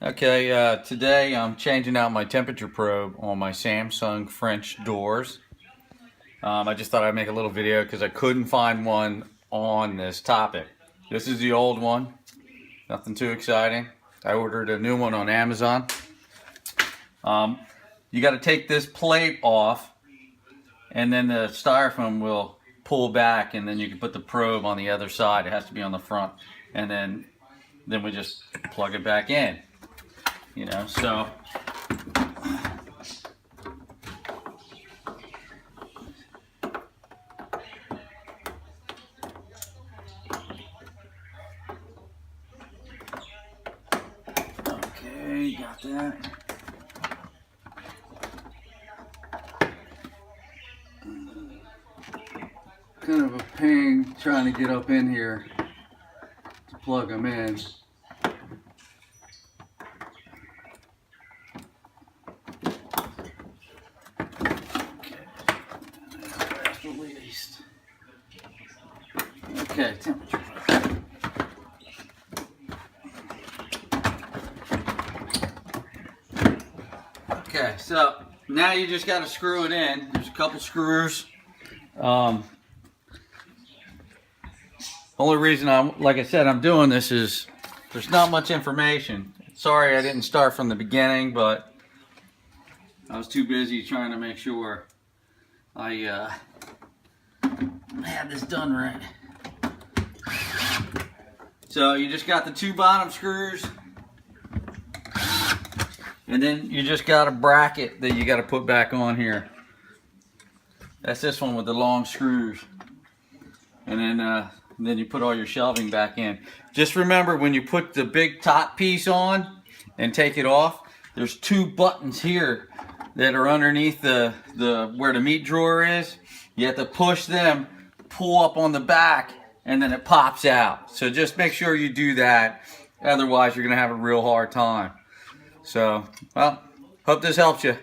Okay, today I'm changing out my temperature probe on my Samsung French doors. I just thought I'd make a little video because I couldn't find one on this topic. This is the old one, nothing too exciting. I ordered a new one on Amazon. You got to take this plate off, and then the styrofoam will pull back, and then you can put the probe on the other side. It has to be on the front, and then we just plug it back in. You know, so okay, got that. Kind of a pain trying to get up in here to plug them in. Released. Okay, temperature. Okay, so now you just got to screw it in. There's a couple screws. Only reason like I said, I'm doing this is there's not much information. Sorry I didn't start from the beginning, but I was too busy trying to make sure I have this done right. So you just got the two bottom screws, and then you just got a bracket that you got to put back on here. That's this one with the long screws, and then you put all your shelving back in. Just remember, when you put the big top piece on and take it off, there's two buttons here that are underneath the where the meat drawer is. You have to push them, pull up on the back, and then it pops out. So just make sure you do that. Otherwise, you're going to have a real hard time. So, well, hope this helps you.